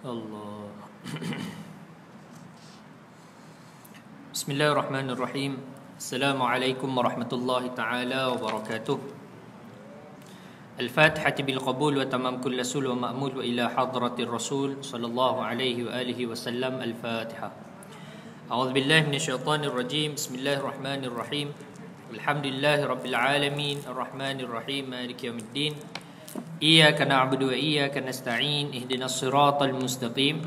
Allah. Bismillahirrahmanirrahim. Assalamualaikum warahmatullahi taala wabarakatuh. Al-Fatihah bil qabul wa tamam kull rasul wa ma'mul wa ila hadratir rasul sallallahu alaihi wa alihi wasallam. Al-Fatihah. A'udzu billahi minasyaitonir rajim. Bismillahirrahmanirrahim. Alhamdulillahi rabbil alamin arrahmanir rahim maliki yaumiddin. Iyyaka na'budu wa iyyaka nasta'in ihdinas siratal mustaqim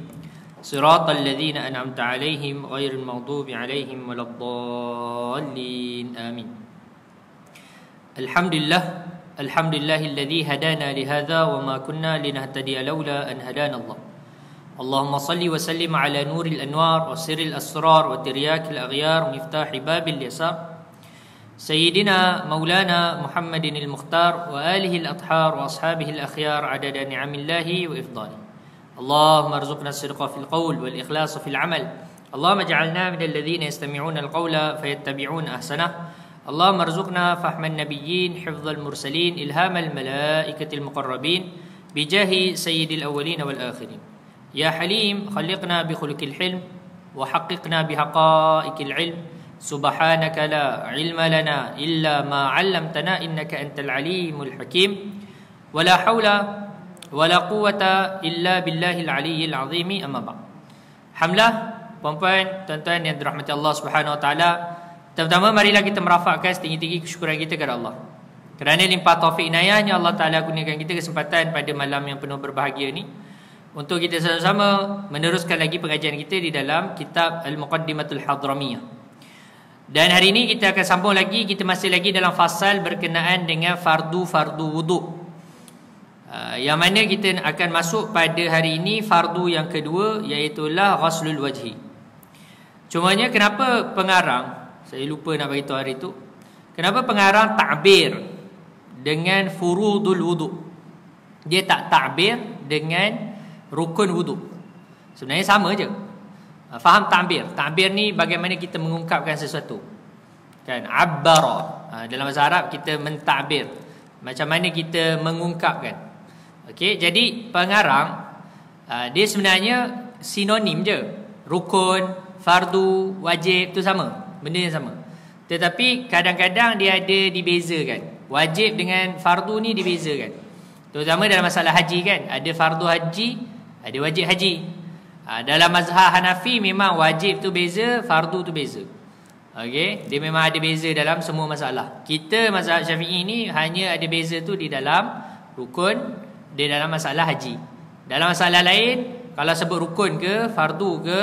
siratal ladzina an'amta 'alaihim ghairil maghdubi 'alaihim waladdallin amin. Alhamdulillahilladzi hadana li hadza wa ma kunna linahtadiya laula an hadana Allah. Allahumma salli wa sallim ala nuril anwar wa sirril asrar wa tiryakil aghyar miftahi babil yasar سيدنا مولانا محمد المختار وآله الأطهار وأصحابه الأخيار عدد نعم الله وإفضاله. اللهم ارزقنا الصدق في القول والإخلاص في العمل. اللهم اجعلنا من الذين يستمعون القول فيتبعون أحسنه. اللهم ارزقنا فهم النبيين حفظ المرسلين إلهام الملائكة المقربين بجاه سيد الأولين والآخرين. يا حليم خلقنا بخلق الحلم وحققنا بحقائق العلم. سبحانك لا علم لنا إلا ما علمتنا إنك أنت العليم الحكيم ولا حول ولا قوة إلا بالله العلي العظيم أما بعد. Alhamdulillah, puan-puan, tuan-tuan yang dirahmati Allah Subhanahu Wa Taala. Pertama, marilah kita merafakkan setinggi-tinggi kesyukuran kita kepada Allah. Kerana limpah taufik inayahnya Allah Taala kurniakan kita kesempatan pada malam yang penuh berbahagia ini untuk kita sama-sama meneruskan lagi pengajian kita di dalam kitab Al-Muqaddimatul Hadramiyah. Dan hari ini kita akan sambung lagi. Kita masih lagi dalam fasal berkenaan dengan fardu-fardu wuduk, yang mana kita akan masuk pada hari ini fardu yang kedua, iaitulah ghaslul wajhi. Cumanya kenapa pengarang, saya lupa nak beritahu hari itu, kenapa pengarang takbir dengan furudul wuduk, dia tak takbir dengan rukun wuduk? Sebenarnya sama je. Faham takbir? Takbir ni bagaimana kita mengungkapkan sesuatu, kan? Abbara, dalam bahasa Arab kita mentakbir, macam mana kita mengungkapkan. Okey, jadi pengarang dia sebenarnya sinonim je. Rukun, fardu, wajib tu sama, benda yang sama. Tetapi kadang-kadang dia ada dibezakan. Wajib dengan fardu ni dibezakan. Terutama dalam masalah haji, kan? Ada fardu haji, ada wajib haji. Dalam mazhab Hanafi memang wajib tu beza, fardu tu beza. Okey, dia memang ada beza dalam semua masalah. Kita mazhab Syafi'i ni hanya ada beza tu di dalam rukun, di dalam masalah haji. Dalam masalah lain, kalau sebut rukun ke, fardu ke,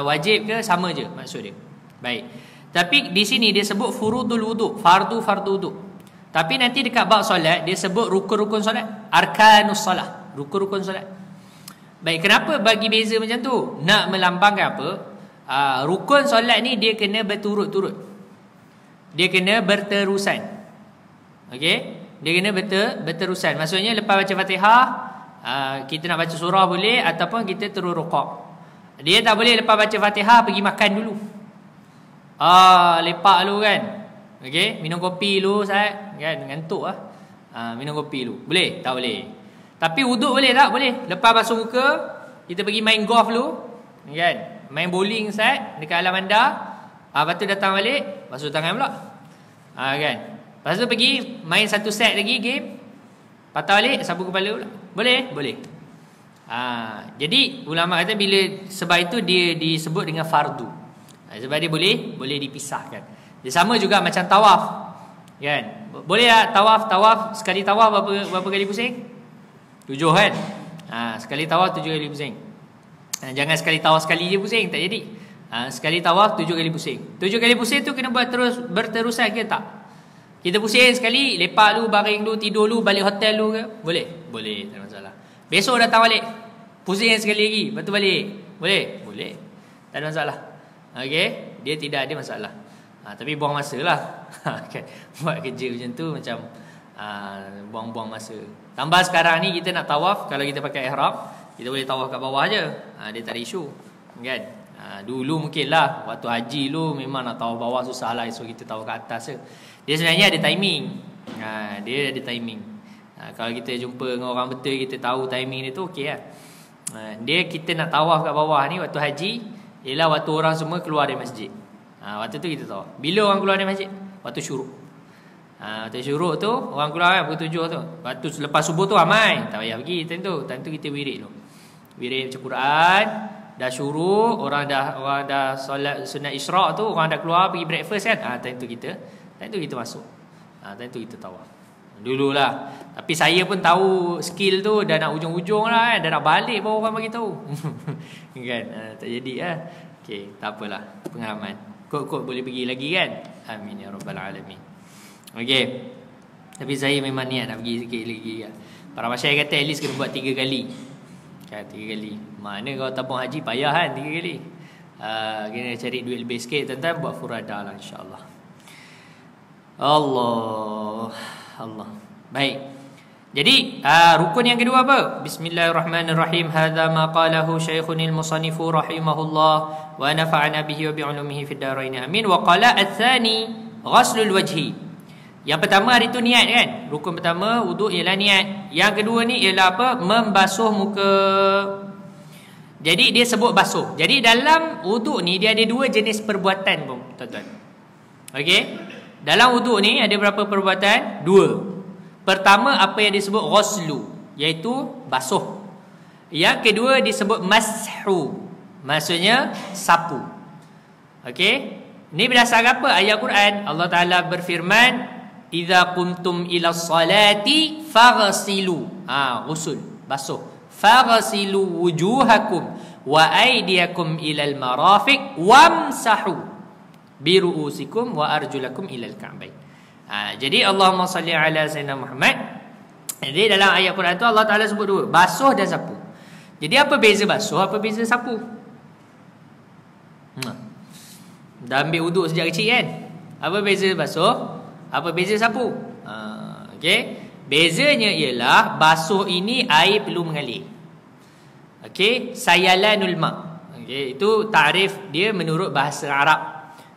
wajib ke, sama je maksud dia. Baik. Tapi di sini dia sebut furudul wuduk, fardu wuduk. Tapi nanti dekat bab solat dia sebut rukun-rukun solat, arkanus solat, rukun-rukun solat. Baik, kenapa bagi beza macam tu? Nak melambangkan apa? Rukun solat ni dia kena berturut-turut, dia kena berterusan. Okey, dia kena berterusan. Maksudnya lepas baca Fatihah, kita nak baca surah boleh, ataupun kita terus rukuk. Dia tak boleh lepas baca Fatihah pergi makan dulu. Lepak dulu, kan? Okey, minum kopi dulu, Ustaz, kan? Ngantuk lah. Minum kopi dulu. Boleh? Tak boleh. Tapi wuduk boleh tak? Boleh. Lepas basuh muka, kita pergi main golf dulu, kan? Main bowling, Ustaz, dekat alam anda. Lepas tu datang balik, basuh tangan pula, kan? Lepas tu pergi main satu set lagi game, patah balik, sapu kepala pula. Boleh? Boleh. Jadi ulama kata bila sebab itu dia disebut dengan fardu, sebab dia boleh dipisahkan. Dia sama juga macam tawaf, kan? Boleh tak tawaf sekali tawaf berapa kali pusing? 7, kan? Sekali tawaf 7 kali pusing. Jangan sekali tawaf sekali je pusing, tak jadi. Sekali tawaf 7 kali pusing. 7 kali pusing tu kena buat terus, berterusan ke tak? Kita pusing sekali, lepak dulu, baring dulu, tidur dulu, balik hotel dulu ke? Boleh? Boleh, tak ada masalah. Besok datang balik, pusing sekali lagi, lepas tu balik. Boleh? Boleh, tak ada masalah. Okey, dia tidak ada masalah. Tapi buang masa lah. Kan? Buat kerja macam tu macam buang-buang masa. Tambah sekarang ni kita nak tawaf, kalau kita pakai ihram, kita boleh tawaf kat bawah je. Dia tak ada isu, kan? Dulu mungkin lah, waktu haji dulu memang nak tawaf bawah susah lah, so kita tawaf kat atas je. Dia sebenarnya ada timing. Dia ada timing. Kalau kita jumpa dengan orang betul, kita tahu timing dia tu, okey lah. Dia kita nak tawaf kat bawah ni waktu haji ialah waktu orang semua keluar dari masjid. Waktu tu kita tawaf. Bila orang keluar dari masjid? Waktu syuruk. Waktu syuruk tu orang keluar kan pukul 7 tu. Waktu selepas subuh tu ramai, tak payah pergi time tu kita wirid tu. Wirid baca Quran, dah syuruk, orang dah solat sunat isyraq tu, orang dah keluar pergi breakfast kan. Time tu kita masuk. Time tu kita tawaf. Dululah. Tapi saya pun tahu skill tu dah nak ujung-ujung lah kan. Dah nak balik baru orang bagi tahu. Kan? Tak jadi lah. Okey, tak apalah. Pengalaman. Kok boleh pergi lagi kan? Amin ya rabbal alamin. Okey. Tapi saya memang niat nak pergi sikit lagi kan. Para masyarakat kata at least kena buat 3 kali. Kan 3 kali. Mana kalau tabung haji payah kan 3 kali. Kena cari duit lebih sikit tuan-tuan buat furada lah insya-Allah. Allah. Baik. Jadi rukun yang kedua apa? Bismillahirrahmanirrahim. Hadza ma qalahu Syekhunil Musannifu rahimahullah wa nafa'ana bihi wa bi'ulumihi fid dharain. Amin. Wa qala ats-tsani ghaslul wajhi. Yang pertama hari tu niat kan? Rukun pertama wuduk ialah niat. Yang kedua ni ialah apa? Membasuh muka. Jadi dia sebut basuh. Jadi dalam wuduk ni dia ada 2 jenis perbuatan pun, tuan-tuan. Okey? Dalam wuduk ni ada berapa perbuatan? 2. Pertama apa yang disebut ghuslu, iaitu basuh. Yang kedua disebut mashu, maksudnya sapu. Okey? Ini berdasarkan apa? Ayat Quran. Allah Taala berfirman, "Idza qumtum ila salati faghsilu." Ghusl, basuh. Faghsilu wujuhakum wa aydiyakum ilal marafiq wamsahu biru'usikum wa arjulakum ilal ka'bain. Jadi Allahumma salli ala sayyidina Muhammad. Jadi dalam ayat Quran tu Allah Taala sebut 2, basuh dan sapu. Jadi apa beza basuh, apa beza sapu? Dah ambil wuduk sejak kecil kan? Apa beza basuh, apa beza sapu? Okey. Bezanya ialah basuh ini air perlu mengalir. Okey, sayalanul ma. Okey, itu takrif dia menurut bahasa Arab.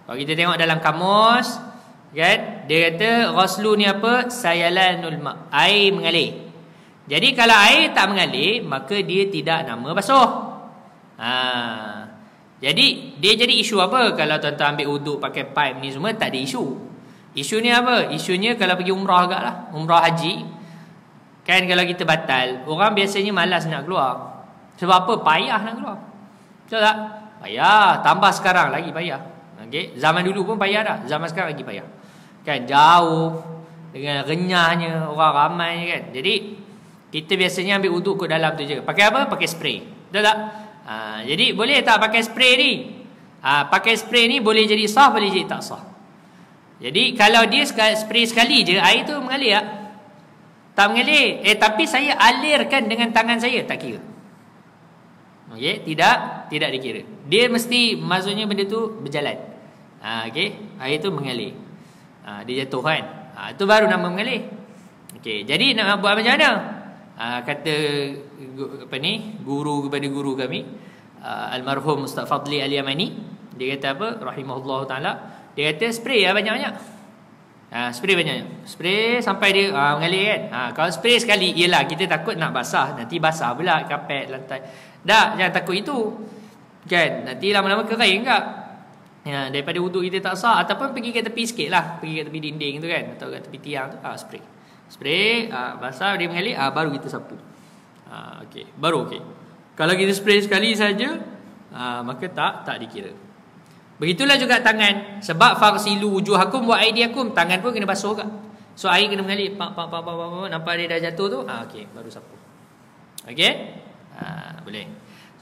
Kalau kita tengok dalam kamus kan, dia kata ghuslu ni apa? Sayalanul ma, air mengalir. Jadi kalau air tak mengalir, maka dia tidak nama basuh. Jadi dia jadi isu apa? Kalau tuan-tuan ambil wuduk pakai pipe ni semua tak ada isu. Isunya apa? Isunya kalau pergi umrah agaklah, umrah haji. Kan kalau kita batal, orang biasanya malas nak keluar. Sebab apa? Payah nak keluar. Betul tak? Payah, tambah sekarang lagi payah. Okey, zaman dulu pun payah dah, zaman sekarang lagi payah. Kan jauh dengan renyahnya orang ramai kan. Jadi kita biasanya ambil wuduk kat dalam tu je. Pakai apa? Pakai spray. Betul tak? Jadi boleh tak pakai spray ni? Pakai spray ni boleh jadi sah, boleh jadi tak sah. Jadi kalau dia spray sekali je, air tu mengalir tak? Tak mengalir. Tapi saya alirkan dengan tangan saya, tak kira. Okey, tidak dikira. Dia mesti, maksudnya benda tu berjalan. Okey, air tu mengalir. Dia jatuh kan. Itu baru nama mengalir. Okey, jadi nak buat macam mana? Kata guru kepada guru kami, almarhum Ustaz Fadli Al-Yamani, dia kata apa? Rahimahullah taala. Dia kata spray banyak-banyak. Spray banyak. Spray sampai dia mengalir kan. Kalau spray sekali, ialah kita takut nak basah, nanti basah pula kapet, lantai. Dah, jangan takut itu. Kan, nanti lama-lama kering enggak? Daripada wuduk kita tak sah, ataupun pergi ke tepi sikit lah, pergi ke tepi dinding tu kan, atau ke tepi tiang tu, spray, basah dia mengalir, baru kita sapu. Okey, baru okey. Kalau kita spray sekali saja, maka tak dikira. Begitulah juga tangan. Sebab faghsilu wujuhakum wa aydiyakum, tangan pun kena basuh juga. So air kena mengalir, nampak dia dah jatuh tu, okey, baru sapu. Okey? Boleh.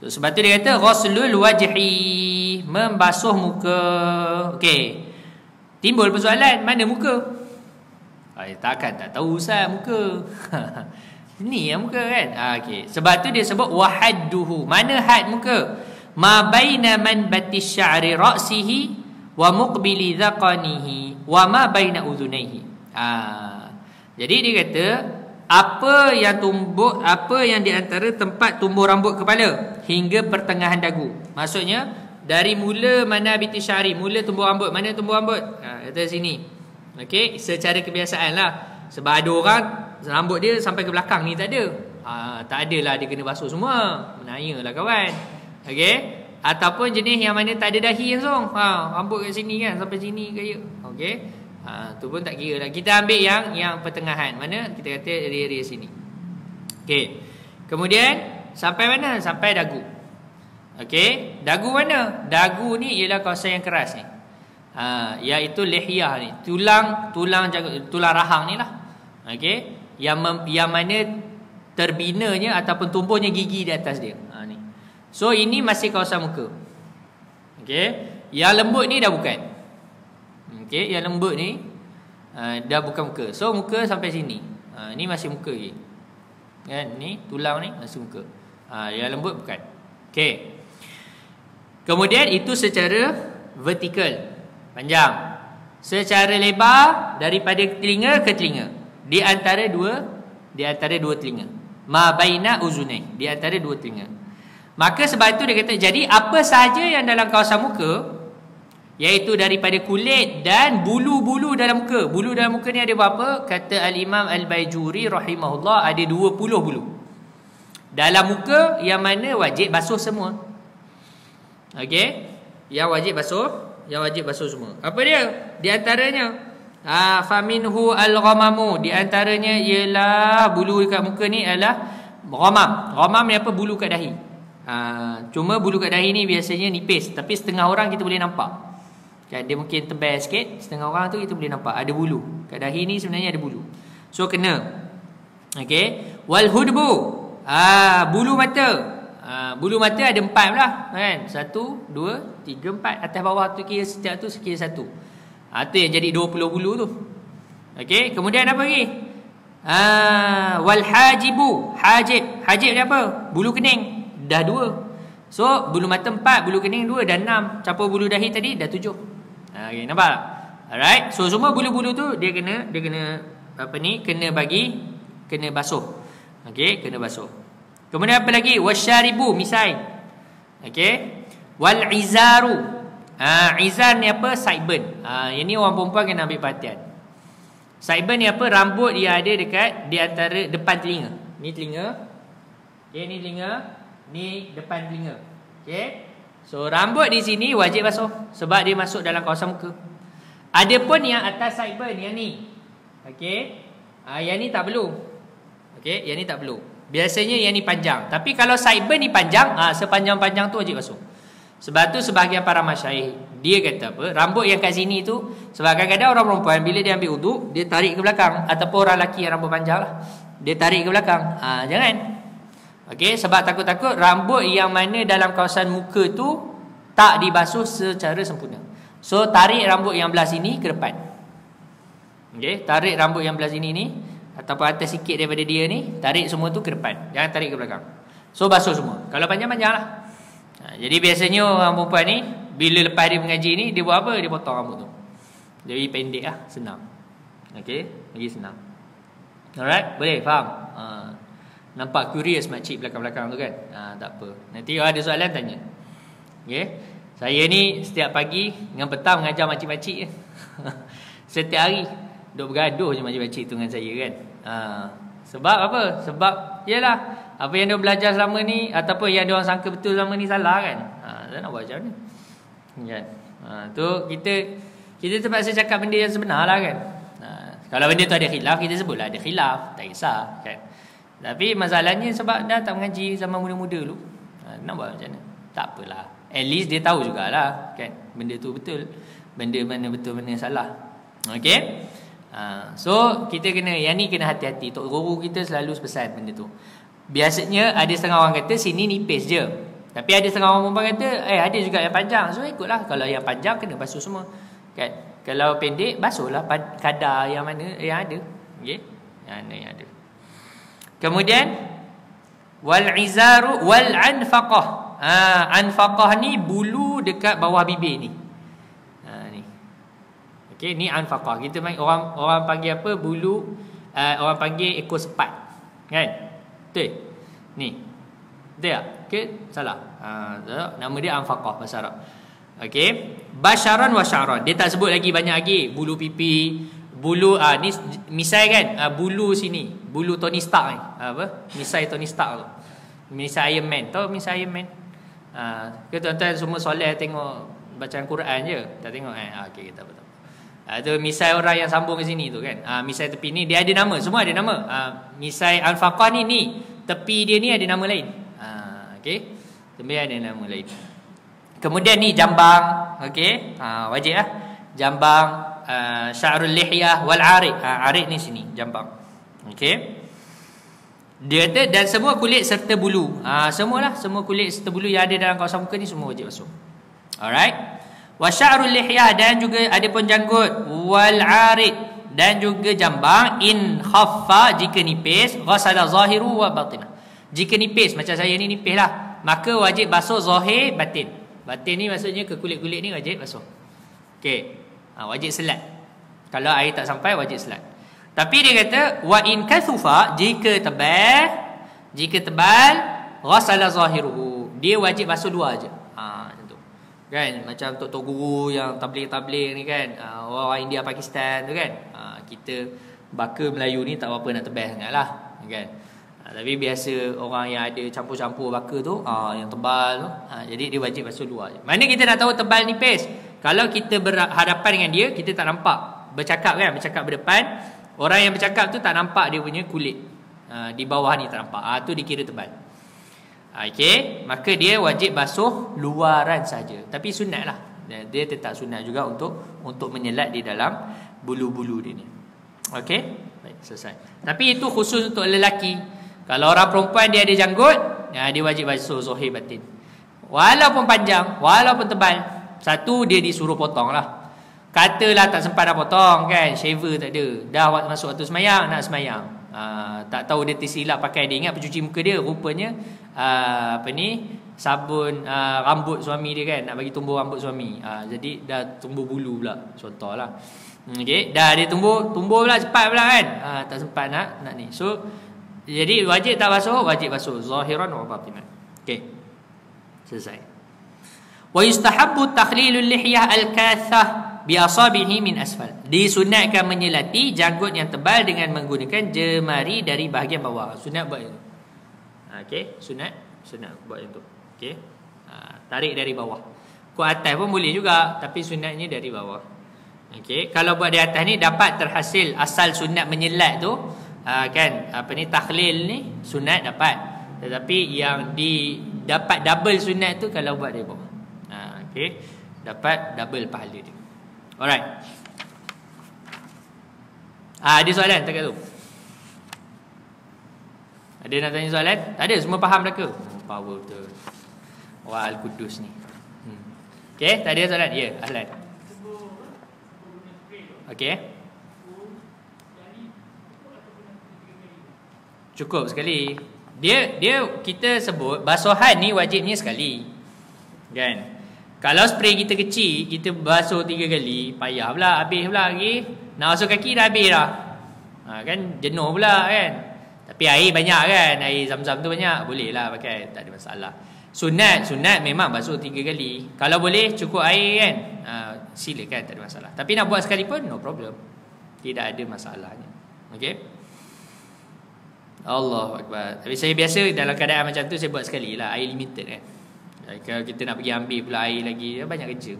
So, sebab tu dia kata ghuslul wajhi, membasuh muka. Okey. Timbul persoalan, mana muka? Takkan tak tahu Ustaz muka. Ni yang muka kan? Okey. Sebab tu dia sebut wahadduhu. Mana had muka? Ma baina manbati sya'ri ra'sihi wa muqbili dhaqanihi wa ma baina udhunaihi. Jadi dia kata apa yang di antara tempat tumbuh rambut kepala hingga pertengahan dagu. Maksudnya dari mula manabiti sya'ri, mula tumbuh rambut, mana tumbuh rambut? Kata sini. Okey, secara kebiasaan lah. Sebab ada orang rambut dia sampai ke belakang ni tak ada. Tak adalah dia kena basuh semua. Menayalah kawan. Okey. Ataupun jenis yang mana tak ada dahi langsung. Rambut kat sini kan, sampai sini kaya. Okey. Tu pun tak kira lah. Kita ambil yang pertengahan. Mana kita kata area sini. Okey. Kemudian sampai mana? Sampai dagu. Okey. Dagu mana? Dagu ni ialah kawasan yang keras ni. Iaitu lihiyah ni. Tulang rahang ni lah. Okey. Yang mana terbinanya ataupun tumbuhnya gigi di atas dia. Ni. So ini masih kawasan muka. Okey. Yang lembut ni dah bukan. Okey, yang lembut ni dah bukan muka. So muka sampai sini. Ni masih muka lagi. Kan? Ni tulang ni masih muka. Yang lembut bukan. Okey. Kemudian itu secara vertikal, panjang. Secara lebar daripada telinga ke telinga. Di antara dua telinga. Ma baina uzunai, di antara dua telinga. Maka sebab itu dia kata, jadi apa sahaja yang dalam kawasan muka, iaitu daripada kulit dan bulu-bulu dalam muka. Bulu dalam muka ni ada berapa? Kata Al-Imam Al-Baijuri rahimahullah, ada 20 bulu dalam muka, yang mana wajib basuh semua. Okey, yang wajib basuh semua. Apa dia? Di antaranya faminhu al-ghamamu, di antaranya ialah bulu dekat muka ni adalah ghamam. Ghamam ni apa? Bulu kat dahi. Cuma bulu kat dahi ni biasanya nipis, tapi setengah orang kita boleh nampak. Kan, dia mungkin tebal sikit, setengah orang tu kita boleh nampak ada bulu. Kat dahi ni sebenarnya ada bulu. So kena. Okey. Wal hudbu, bulu mata. Bulu mata ada 4 lah kan. 1, 2, 3, 4. Atas bawah tu kira setiap tu sekira 1. Tu yang jadi 20 bulu tu. Okey. Kemudian apa lagi? Wal hajibu. Hajib ni apa? Bulu kening. Dah 2. So bulu mata 4, bulu kening 2, dah 6. Campur bulu dahi tadi dah 7. Okay, nampak tak? Alright. So semua bulu-bulu tu dia kena apa ni? Kena basuh. Okey, kena basuh. Kemudian apa lagi? Wasyaribu, misai. Okey. Wal izaru. Izar ni apa? Sideburn. Yang ni orang perempuan kena ambil perhatian. Sideburn ni apa? Rambut yang ada dekat di antara depan telinga. Ni telinga. Okey, ni telinga. Ni depan telinga. Okey. So rambut di sini wajib basuh sebab dia masuk dalam kawasan muka. Adapun yang atas sideburn yang ni. Okey. Yang ni tak perlu. Okey, yang ni tak perlu. Biasanya yang ni panjang. Tapi kalau sideburn ni panjang, sepanjang-panjang tu wajib basuh. Sebab tu sebahagian para masyaikh dia kata apa? Rambut yang kat sini tu, sebab kadang-kadang orang perempuan bila dia ambil wuduk, dia tarik ke belakang, ataupun orang lelaki yang rambut panjang lah, dia tarik ke belakang. Jangan. Okey, sebab takut-takut rambut yang mana dalam kawasan muka tu tak dibasuh secara sempurna. So tarik rambut yang belah sini ke depan. Okey, tarik rambut yang belah sini ni ataupun atas sikit daripada dia ni, tarik semua tu ke depan. Jangan tarik ke belakang. So basuh semua. Kalau panjang-panjang lah. Jadi biasanya orang perempuan ni bila lepas dia mengaji ni, dia buat apa? Dia potong rambut tu. Jadi pendek lah, senang. Okey, lagi senang. Alright, boleh faham? Nampak curious makcik belakang-belakang tu kan? Tak apa. Nanti kalau ada soalan tanya. Okay? Saya ni setiap pagi dengan petang mengajar makcik-makcik je. Setiap hari duk bergaduh je makcik-makcik tu dengan saya kan. Sebab apa? Sebab yalah, apa yang dia belajar selama ni ataupun yang dia orang sangka betul selama ni salah kan. Tak nak buat macam mana? Kan? Tu kita terpaksa cakap benda yang sebenar lah kan. Kalau benda tu ada khilaf, kita sebutlah ada khilaf, tak kisah kan. Tapi masalahnya sebab dah tak mengaji zaman muda-muda dulu. Nak buat macam mana? Tak apalah. At least dia tahu jugalah kan, benda tu betul, benda mana betul, mana salah. Okay. So kita kena, yang ni kena hati-hati. Tok guru kita selalu pesan benda tu. Biasanya ada setengah orang kata sini nipis je, tapi ada setengah orang perempuan kata ada juga yang panjang. So ikutlah. Kalau yang panjang kena basuh semua kan. Kalau pendek basuhlah kadar yang mana yang ada. Okay. Yang ada. Kemudian wal izaru wal anfaqah. Anfaqah ni bulu dekat bawah bibir ni. Ni. Okey, ni anfaqah. Kita orang panggil apa? Bulu, orang panggil ekor sepat. Kan? Betul. Ni. Betul tak? Okey, salah. Nama dia anfaqah bahasa Arab. Okey, basyaran wa sya'ran. Dia tak sebut lagi banyak lagi. Bulu pipi, bulu ni misai kan, bulu sini, bulu Tony Stark ni, misai Tony Stark tu, misai Iron Man, tahu misai Iron Man? Ke tuan-tuan semua soleh tengok bacaan Quran je, tak tengok okey, kita betul. Tu misai orang yang sambung ke sini tu kan, misai tepi ni dia ada nama, semua ada nama. Misai Al-Faqah ni tepi dia ni ada nama lain. Okey, kemudian ada nama lain. Kemudian ni jambang, okey, wajib lah jambang, sya'rul lihyah wal arid. Arid ni sini jambang. Okey, dia kata dan semua kulit serta bulu. Semualah, semua kulit serta bulu yang ada dalam kawasan muka ni semua wajib basuh. Alright. Wa sya'rul lihyah, dan juga ada pun janggut, wal arid, dan juga jambang, in khaffa, jika nipis, ghasala zahiru wa batinah. Jika nipis macam saya ni nipis lah, maka wajib basuh zahir batin. Batin ni maksudnya ke kulit-kulit ni wajib basuh. Okey. Wajib selat. Kalau air tak sampai wajib selat. Tapi dia kata wa in kathufa, jika tebal, ghasala zahiruhu, dia wajib basuh dua aja. Macam tu. Kan macam tok guru yang tabligh ni kan, orang India Pakistan tu kan. Kita baka Melayu ni tak apa nak tebal sangatlah, kan. Tapi biasa orang yang ada campur-campur baka tu, yang tebal tu, jadi dia wajib basuh dua je. Mana kita nak tahu tebal nipis? Kalau kita berhadapan dengan dia, kita tak nampak, bercakap berdepan, orang yang bercakap tu tak nampak dia punya kulit, di bawah ni tak nampak, tu dikira tebal. Okey, maka dia wajib basuh luaran saja. Tapi sunat lah, dia tetap sunat juga untuk menyelat di dalam bulu-bulu dia ni. Okey, baik, selesai. Tapi itu khusus untuk lelaki. Kalau orang perempuan dia ada janggut, dia wajib basuh zahir batin. Walaupun panjang, walaupun tebal, satu dia disuruh potong lah. Katalah tak sempat nak potong kan, shaver tak ada, dah masuk waktu semayang, nak semayang, tak tahu dia tersilap pakai, dia ingat pencuci muka dia, rupanya sabun rambut suami dia kan, nak bagi tumbuh rambut suami, jadi dah tumbuh bulu pula, contohlah. Okey, dah dia tumbuh pula cepat pula kan, tak sempat nak ni. So jadi wajib tak basuh, wajib basuh zahiran wa batinan. Okey, selesai. Wa yustahabbu takhlilul lihyah al-kathah bi asabihi min asfal. Disunatkan menyelati janggut yang tebal dengan menggunakan jemari dari bahagian bawah. Sunat buat itu. Okey, sunat buat itu. Okey. Tarik dari bawah. Ke atas pun boleh juga, tapi sunatnya dari bawah. Okey, kalau buat di atas ni dapat terhasil asal sunat menyelat tu, kan, takhlil ni sunat dapat. Tetapi yang dapat double sunat tu kalau buat dari bawah. Okey, dapat double pahala dia. Alright. Ada soalan tak kat tu? Ada nak tanya soalan? Tak ada, semua faham mereka. Power betul. Wah, Al-Qudus ni. Okey, tak ada soalan? Ya, Ahlan. Okey. Cukup sekali. Dia kita sebut basuhan ni wajibnya sekali. Kan? Kalau spray kita kecil, kita basuh 3 kali, payah pula, habis pula lagi. Nak basuh kaki dah habis dah. Kan jenuh pula kan. Tapi air banyak kan, air zam-zam tu banyak, boleh lah pakai, tak ada masalah. Sunat memang basuh 3 kali. Kalau boleh cukup air kan, silakan, tak ada masalah. Tapi nak buat sekali pun no problem, tidak ada masalahnya. Okey. Allahu Akbar. Tapi saya biasa dalam keadaan macam tu saya buat sekali lah, air limited kan. Kalau kita nak pergi ambil pula air lagi, banyak kerja.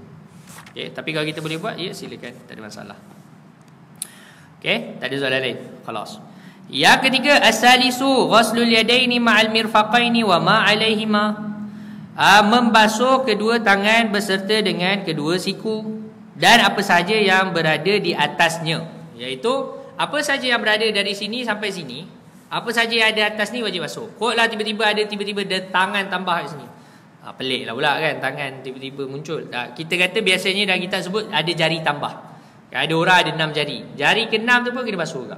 Okay, tapi kalau kita boleh buat, ya silakan, tak ada masalah. Okay, tak ada soalan lain. Khalas. Yang ketiga, as-salisu ghaslul yadaini ma'al mirfaqaini wa ma 'alaihima. Membasuh kedua tangan beserta dengan kedua siku dan apa sahaja yang berada di atasnya. Iaitu apa sahaja yang berada dari sini sampai sini, apa sahaja yang ada atas ni wajib basuh. Kok lah tiba-tiba ada tangan tambah kat sini. Pelik lah pula kan, tangan tiba-tiba muncul. Kita kata biasanya dah kita sebut ada jari tambah. Ada orang ada 6 jari. Jari ke-6 tu pun kena basuh juga.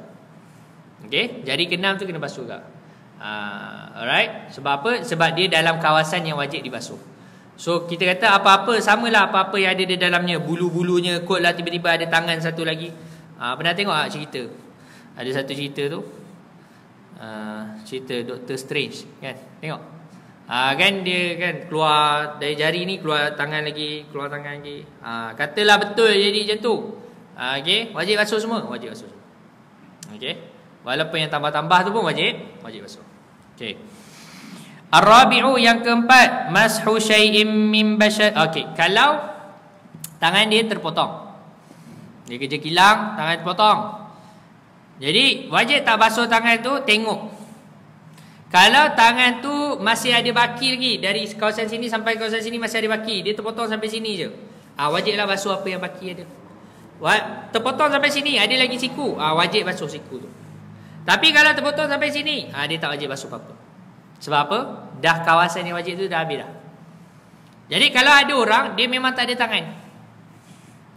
Okey, jari ke-6 tu kena basuh juga. Alright. Sebab apa? Sebab dia dalam kawasan yang wajib dibasuh. So kita kata apa-apa samalah, apa-apa yang ada di dalamnya, bulu-bulunya, kot lah tiba-tiba ada tangan satu lagi. Pernah tengok tak cerita? Ada satu cerita tu, cerita Dr. Strange kan, tengok. Kan dia kan keluar dari jari ni, keluar tangan lagi, katalah betul jadi macam tu. Okey, wajib basuh semua, wajib basuh semua. Okey. Walaupun yang tambah-tambah tu pun wajib basuh. Okey. Ar-rabi'u, yang keempat, mashu syai'in min bashar. Okey, kalau tangan dia terpotong. Dia kerja kilang, tangan terpotong. Jadi wajib tak basuh tangan tu, tengok. Kalau tangan tu masih ada baki lagi, dari kawasan sini sampai kawasan sini masih ada baki, dia terpotong sampai sini je, wajiblah basuh apa yang baki ada. Terpotong sampai sini, ada lagi siku, wajib basuh siku tu. Tapi kalau terpotong sampai sini, dia tak wajib basuh apa-apa. Sebab apa? Dah kawasan yang wajib tu dah habis dah. Jadi kalau ada orang, dia memang tak ada tangan.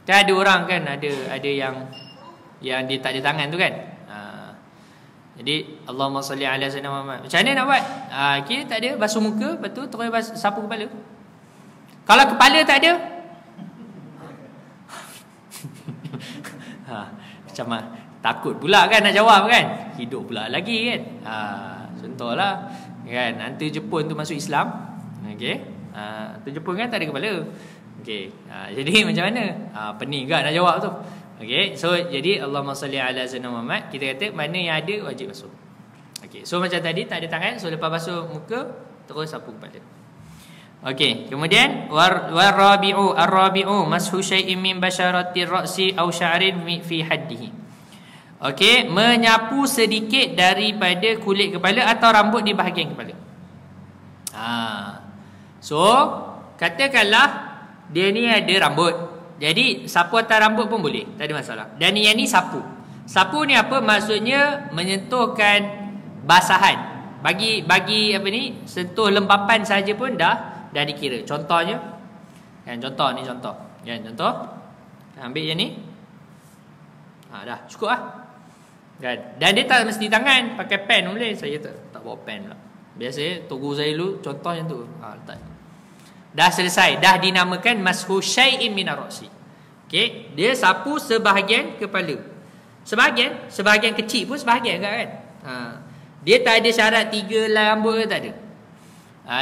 Kan ada orang kan, ada yang dia tak ada tangan tu kan. Jadi Allahumma salli ala sayyidina Muhammad. Macam mana nak buat? Kita tak ada, basuh muka, lepas tu terus sapu kepala. Kalau kepala tak ada, macam takut pula kan nak jawab kan. Hidup pula lagi kan. Contohlah kan, hantu Jepun tu masuk Islam. Okey. Hantu Jepun kan tak ada kepala. Okey. Jadi macam mana? Pening kan nak jawab tu. Okey, so jadi Allahumma salli ala sayyidina Muhammad, kita kata mana yang ada wajib basuh. Okey, so macam tadi tak ada tangan, so lepas basuh muka terus sapu kepala. Okey, kemudian ar-rabi'u mashu syai'in min basharati ra'si aw sya'rin fi haddihi. Okey, menyapu sedikit daripada kulit kepala atau rambut di bahagian kepala. So katakanlah dia ni ada rambut, jadi sapu atas rambut pun boleh, tak ada masalah. Dan yang ni sapu. Sapu ni apa? Maksudnya menyentuhkan basahan. Bagi apa ni? Sentuh lempapan saja pun dah dikira. Contohnya kan, contoh. Kan contoh. Ambil yang ni. Dah cukup lah. Kan? Dan dia tak mesti tangan, pakai pen boleh. Saya tak bawa pen pula. Biasanya tok guru saya dulu contoh yang tu. Letak. Dah selesai, dah dinamakan mashu syai'in min ar-ra'si. Okey, dia sapu sebahagian kepala. Sebahagian kecil pun sebahagian kan. Dia tak ada syarat 3 helai rambut ke, tak ada.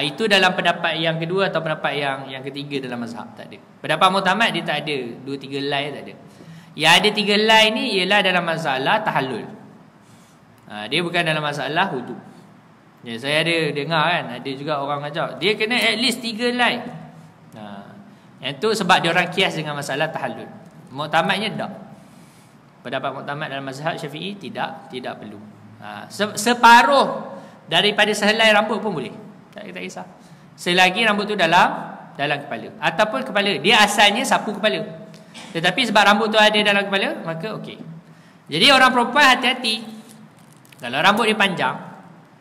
Itu dalam pendapat yang kedua atau pendapat yang ketiga dalam mazhab, tak ada. Pendapat Mu'tamad dia tak ada 2-3 helai, tak ada. Yang ada 3 helai ni ialah dalam masalah tahallul. Dia bukan dalam masalah wudu. Ya, saya ada dengar kan, ada juga orang ajak dia kena at least 3 helai. Yang tu sebab dia orang kias dengan masalah tahallul. Mu'tamadnya tak. Pendapat Mu'tamad dalam mazhab Syafi'i tidak perlu. Separuh daripada sehelai rambut pun boleh. Tak kisah. Selagi rambut tu dalam kepala ataupun kepala. Dia asalnya sapu kepala. Tetapi sebab rambut tu ada dalam kepala, maka okey. Jadi orang perempuan hati-hati. Kalau rambut dia panjang,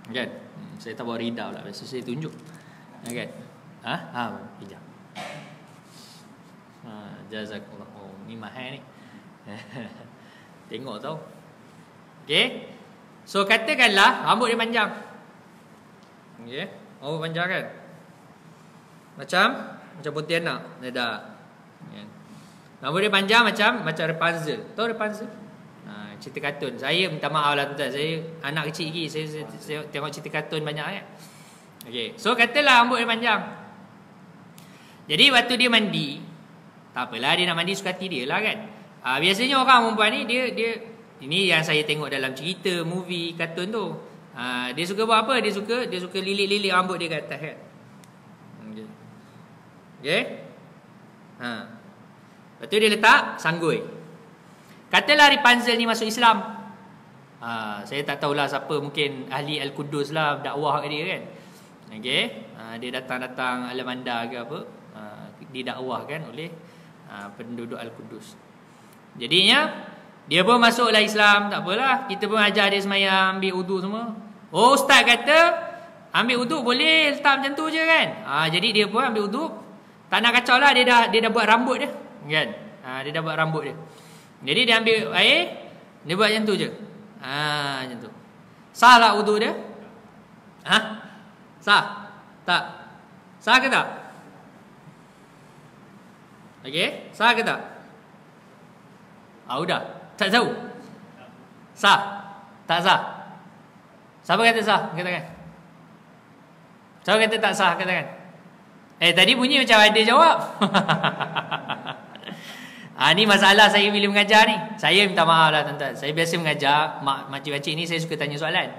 kan? Saya tak bawa rida pula, biasa saya tunjuk. Okey. Hijab. Jazakallah. Oh, ni mahal ni. Tengok tau. Okey. So katakanlah rambut dia panjang. Okey. Rambut panjang kan? Macam Pontianak. Dah. Okay. Rambut dia panjang macam Rapunzel. Tahu Rapunzel? Cerita kartun. Saya minta maaf lah tuan, saya anak kecil lagi, saya tengok cerita kartun banyak kan. Okey, so katalah rambut dia panjang. Jadi waktu dia mandi, tak apalah, dia nak mandi suka hati dia lah kan. Biasanya orang perempuan ni dia ini yang saya tengok dalam cerita, movie, kartun tu. Dia suka buat apa? Dia suka lilit-lilit rambut dia ke atas kan. Okey. Lepas tu dia letak sanggul. Katalah Rapunzel ni masuk Islam. Saya tak tahulah siapa, mungkin ahli Al-Qudus lah, dakwah ke dia kan. Okey. Dia datang alam anda ke apa, didakwahkan oleh penduduk Al-Qudus. Jadinya dia pun masuklah Islam, tak apalah, kita pun ajar dia semayang, ambil wudu semua. Oh, ustaz kata ambil wudu boleh letak macam tu je kan. Jadi dia pun ambil wudu, tak nak kacau lah, dia dah buat rambut dia kan. Dia dah buat rambut dia. Jadi dia ambil air, dia buat macam tu je. Macam tu. Sah lah wudu dia? Sah? Tak? Sah ke tak? Okey, sah ke tak? Udah. Tak tahu? Sah? Tak sah? Siapa kata sah? Katakan. Siapa kata tak sah? Katakan. Tadi bunyi macam ada jawab. Ni masalah saya bila mengajar ni. Saya minta maaf lah tuan-tuan. Saya biasa mengajar makcik-makcik ni, saya suka tanya soalan.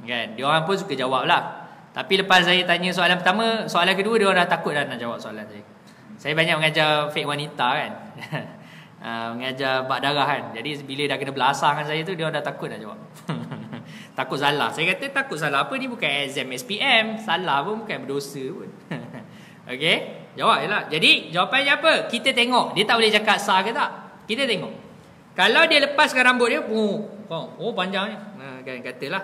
Kan? Dia orang pun suka jawab lah. Tapi lepas saya tanya soalan pertama, soalan kedua dia orang dah takut dah nak jawab soalan saya. Saya banyak mengajar fake wanita kan. Mengajar bak darah kan. Jadi bila dah kena belasah dengan saya tu, dia orang dah takut nak jawab. Takut salah. Saya kata takut salah apa, ni bukan exam SPM. Salah pun bukan berdosa pun. Okey, jawab je lah. Jadi jawapannya apa? Kita tengok. Dia tak boleh cakap sah ke tak. Kita tengok. Kalau dia lepaskan rambut dia, panjangnya. Kan katalah.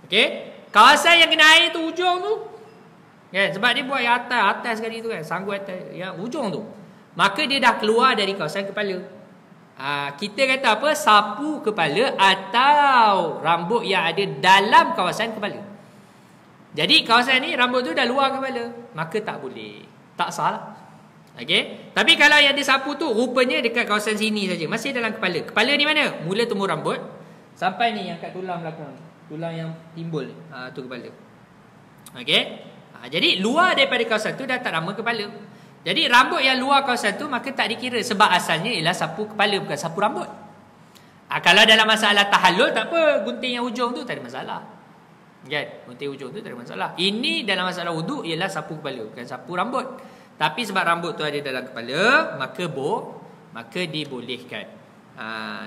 Okey, kawasan yang kena air tu ujung tu. Kan, sebab dia buat yang atas sekali tu kan. Sanggup atas yang ujung tu. Maka dia dah keluar dari kawasan kepala. Kita kata apa? Sapu kepala atau rambut yang ada dalam kawasan kepala. Jadi kawasan ni rambut tu dah luar kepala, maka tak boleh. Tak salah. Okey. Tapi kalau yang dia sapu tu rupanya dekat kawasan sini saja, masih dalam kepala. Kepala ni mana? Mula tumbuh rambut sampai ni yang kat tulang belakang. Tulang yang timbul ni. Tu kepala. Okey. Jadi luar daripada kawasan tu dah tak nama kepala. Jadi rambut yang luar kawasan tu maka tak dikira, sebab asalnya ialah sapu kepala, bukan sapu rambut. Kalau dalam masalah tahallul tak apa, gunting yang ujung tu tak ada masalah. Kan? Gunting ujung tu tak ada masalah. Ini dalam masalah wuduk ialah sapu kepala, bukan sapu rambut. Tapi sebab rambut tu ada dalam kepala, maka dibolehkan.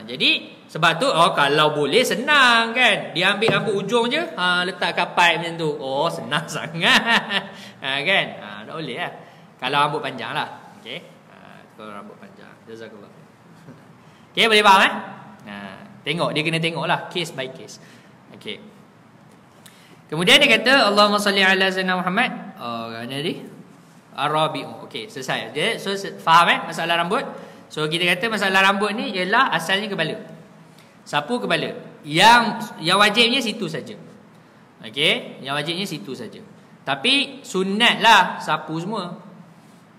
Jadi sebab tu kalau boleh senang kan. Dia ambil rambut ujung je, letak kat pipe macam tu. Senang sangat. Kan? Tak boleh lah. Kalau rambut panjang lah. Okey. Kalau rambut panjang. Jazakallah. Okey, boleh faham Tengok, dia kena tengok lah, case by case. Okey. Kemudian dia kata Allahumma salli ala sayyidina Muhammad. Tadi Arabi'u. Okey, selesai. Dia faham masalah rambut. So kita kata masalah rambut ni ialah asalnya kepala. Sapu kepala. Yang wajibnya situ saja. Okey, yang wajibnya situ saja. Tapi sunatlah sapu semua.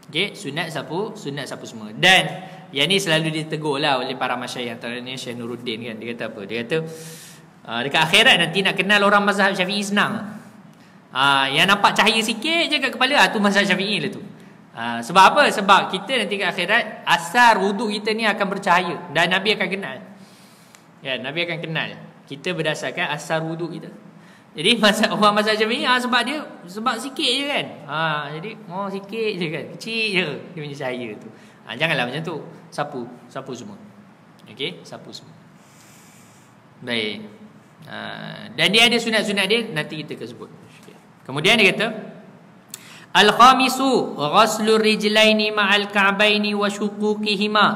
Okey, sunat sapu semua. Dan yang ni selalu ditegur lah oleh para masyayikh, antaranya Syekh Nuruddin kan. Dia kata apa? Dia kata dekat akhirat nanti nak kenal orang mazhab Syafi'i senang. Yang nampak cahaya sikit je kat kepala, tu mazhab Syafi'i lah tu. Sebab apa? Sebab kita nanti kat akhirat asar wuduk kita ni akan bercahaya dan Nabi akan kenal. Ya, Nabi akan kenal kita berdasarkan asar wuduk kita. Jadi orang mazhab Syafi'i sebab sikit je kan. Jadi sikit je kan. Kecil je dia punya cahaya tu. Janganlah macam tu. Sapu semua. Okey, sapu semua. Baik. Dan dia ada sunat-sunat dia, nanti kita akan sebut. Kemudian dia kata al-khamisu ghaslur rijlaini ma'al ka'baini wa syuquqihima.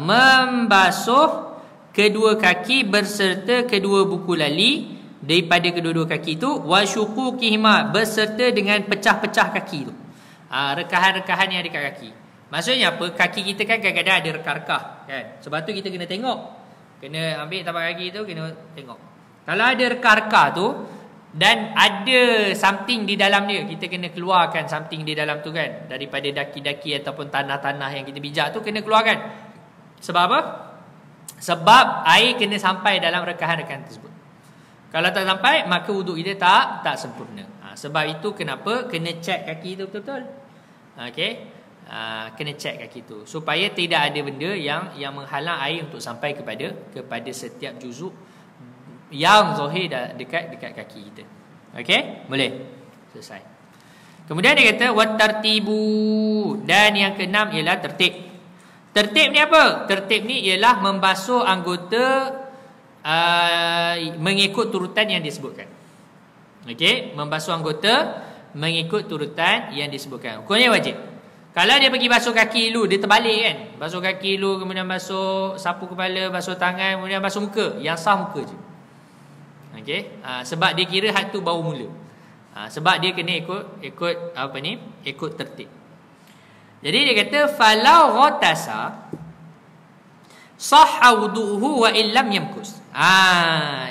Membasuh kedua kaki berserta kedua buku lali daripada kedua-dua kaki tu, wa syuquqihima, berserta dengan pecah-pecah kaki tu. Rekahan-rekahan yang ada kat kaki. Maksudnya apa? Kaki kita kan kadang-kadang ada rekah-rekah kan. Sebab tu kita kena tengok. Kena ambil tapak kaki tu, kena tengok. Kalau ada rekah-rekah tu dan ada something di dalam dia, kita kena keluarkan something di dalam tu kan. Daripada daki-daki ataupun tanah-tanah yang kita bijak tu, kena keluarkan. Sebab apa? Sebab air kena sampai dalam rekahan-rekahan tersebut. Kalau tak sampai, maka wuduk kita tak sempurna. Sebab itu kenapa kena check kaki tu betul-betul. Okey. Kena check kaki tu supaya tidak ada benda yang menghalang air untuk sampai kepada setiap juzuk yang zahir dekat kaki kita. Okey? Boleh. Selesai. Kemudian dia kata wat tartibu, dan yang keenam ialah tertib. Tertib ni apa? Tertib ni ialah membasuh anggota mengikut turutan yang disebutkan. Okey, membasuh anggota mengikut turutan yang disebutkan. Hukumnya wajib. Kalau dia pergi basuh kaki dulu, dia terbalik kan. Basuh kaki dulu, kemudian basuh sapu kepala, basuh tangan, kemudian basuh muka. Yang sah muka je. Okey, sebab dia kira had tu baru mula. Sebab dia kena ikut tertib. Jadi dia kata falau ghatasa sahha wudu'uhu wa illam yamkus.